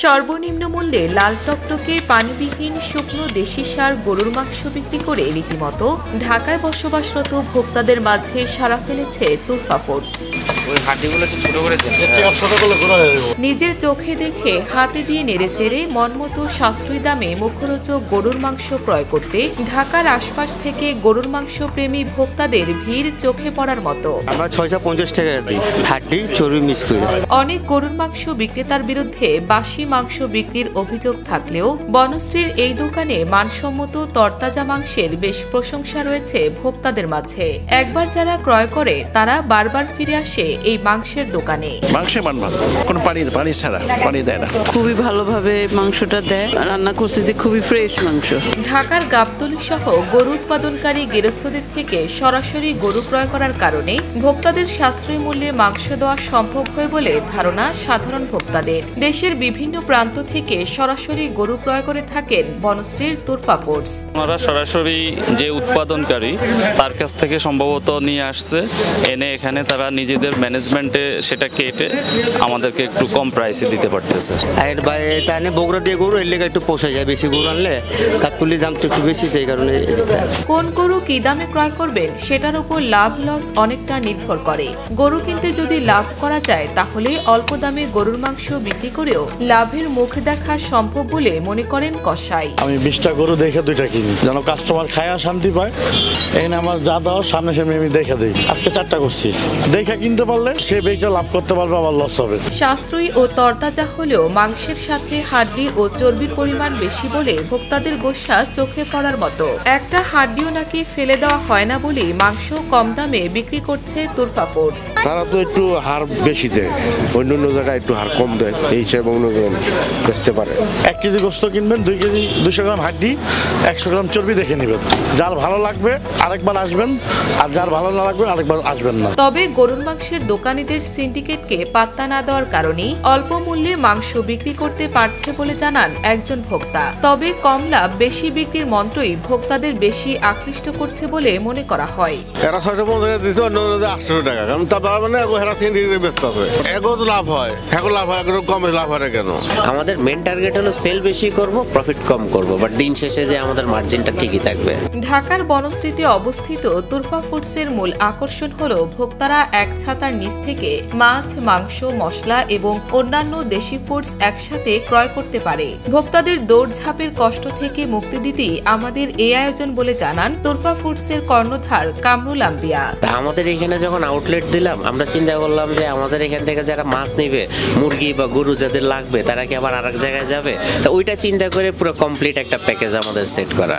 সর্বনিম্ন মূল্যে লাল টকটকে পানিবিহীন শুকনো দেশি ষাঁড় গরুর মাংস বিক্রি করে রীতিমতো ঢাকায় বসবাসরত ভোক্তাদের মাঝে সাড়া ফেলেছে তুরফা ফুডস। নিজের চোখে দেখে হাতে দিয়ে নেড়েচেড়ে মনমতো সাশ্রয়ী দামে মুখরোচক গরুর মাংস ক্রয় করতে ঢাকার আশপাশ থেকে গরুর মাংস প্রেমী ভোক্তাদের ভিড় চোখে পড়ার মতো। আমরা 650 টাকা দিই, হাড্ডি চর্বি মিক্স করে। অনেক গরুর মাংস বিক্রেতার বিরুদ্ধে বাসি মাংস বিক্রির অভিযোগ থাকলেও বনশ্রীর এই দোকানে মানসম্মত তরতাজা মাংসের বেশ প্রশংসা রয়েছে ভোক্তাদের মাঝে। একবার যারা ক্রয় করে তারা বারবার ফিরে আসে এই মাংসের দোকানে। মাংসের মান ভালো, কোনো পানি ছাড়া, পানি দেয় না। খুবই ভালোভাবে মাংসটা দেয়, রান্না করছে যে খুবই ফ্রেশ মাংস। ঢাকার গাবতলী সহ গরু উৎপাদনকারী গৃহস্থদের থেকে সরাসরি গরু ক্রয় করার কারণে ভোক্তাদের সাশ্রয়ী মূল্যে মাংস দেওয়া সম্ভব হয় বলে ধারণা সাধারণ ভোক্তাদের। দেশের বিভিন্ন প্রান্ত থেকে সরাসরি গরু ক্রয় করে থাকেন বনশ্রীর তুরফা ফুডস। আমরা সরাসরি যে উৎপাদনকারী তার কাছ থেকে সম্ভবত নিয়ে আসছে, এনে এখানে তারা নিজেদের ম্যানেজমেন্টে সেটা কেটে আমাদেরকে একটু কম প্রাইসে দিতে পারতেছে। আর এটা এনে বগুড়া দিয়ে গরু এর লেগে একটু পোষা যায়, বেশি গরু আনলে তার তুলির দামটা একটু বেশি, এই কারণে। কোন গরু কি দামে ক্রয় করবেন সেটার উপর লাভ লস অনেকটা নির্ভর করে। গরু কিনতে যদি লাভ করা যায় তাহলে অল্প দামে গরুর মাংস বিক্রি করেও লাভের মুখ দেখা সম্ভব বলে মনে করেন কসাই। আমি 20টা গরু দেখে 2টা কিনি, যেন কাস্টমার খায়া শান্তি পায়। এখানে আমার যা দাও সামনে সামনে আমি দেখে দিই। আজকে 4টা করছি, দেখে কিনতে পারলে সে বেচে লাভ করতে পারবে, আবার লস হবে। সাশ্রয়ী ও তরতাজা হলেও মাংসের সাথে হাড্ডি ও চর্বির পরিমাণ বেশি বলে ভোক্তাদের গোস্বা চোখে পড়ার মতো। একটা হাড্ডিও নাকি ফেলে দেওয়া হয় না বলে মাংস কম দামে বিক্রি করছে তুরফা ফুডস। তারা তো একটু হার বেশি দেয়, অন্য অন্য জায়গায় একটু হার কম দেয়, এই হিসাবে বেচতে পারে। 1 কেজি গোস্ত কিনবেন, 2 কেজি 200 গ্রাম হাড্ডি, 100 গ্রাম চর্বি দেখে নেবেন। যার ভালো লাগবে আরেকবার আসবেন, আর যার ভালো না লাগবে আরেকবার আসবেন না। তবে গরুর মাংসের দোকানিদের সিন্ডিকেটকে পাত্তা না দেওয়ার কারণেই অল্প মূল্যে মাংস বিক্রি করতে পারছে বলে জানান একজন ভোক্তা। তবে কম লাভ বেশি বিক্রির মন্ত্রই ভোক্তাদের বেশি আকৃষ্ট করছে বলে মনে করা হয়। এরা 650 টাকা দিতে, অন্য 800 টাকা, কারণ তার মানে এরা সিন্ডিকেটে বেচতে হবে। এগো তো লাভ হয়, এখন লাভ হয়, কমে লাভ হয় কেন? আমাদের মেন টার্গেট হলো সেল বেশি করব, প্রফিট কম করব, বাট দিন শেষে যে আমাদের মার্জিনটা ঠিকই থাকবে। ঢাকার বনশ্রীতে অবস্থিত তুরফা ফুডসের মূল আকর্ষণ হলো ভোক্তারা এক ছাতার নিচ থেকে মাছ, মাংস, মশলা এবং অন্যান্য দেশি ফুডস একসাথে ক্রয় করতে পারে। ভোক্তাদের দৌড়ঝাঁপের কষ্ট থেকে মুক্তি দিতেই আমাদের এই আয়োজন বলে জানান তুরফা ফুডসের কর্ণধার কামরুল আম্বিয়া। তা আমাদের এখানে যখন আউটলেট দিলাম, আমরা চিন্তা করলাম যে আমাদের এখান থেকে যারা মাছ নিবে, মুরগি বা গরু যাদের লাগবে, তারা কি আবার আরেক জায়গায় যাবে? তো ওইটা চিন্তা করে পুরো কমপ্লিট একটা প্যাকেজ আমাদের সেট করা।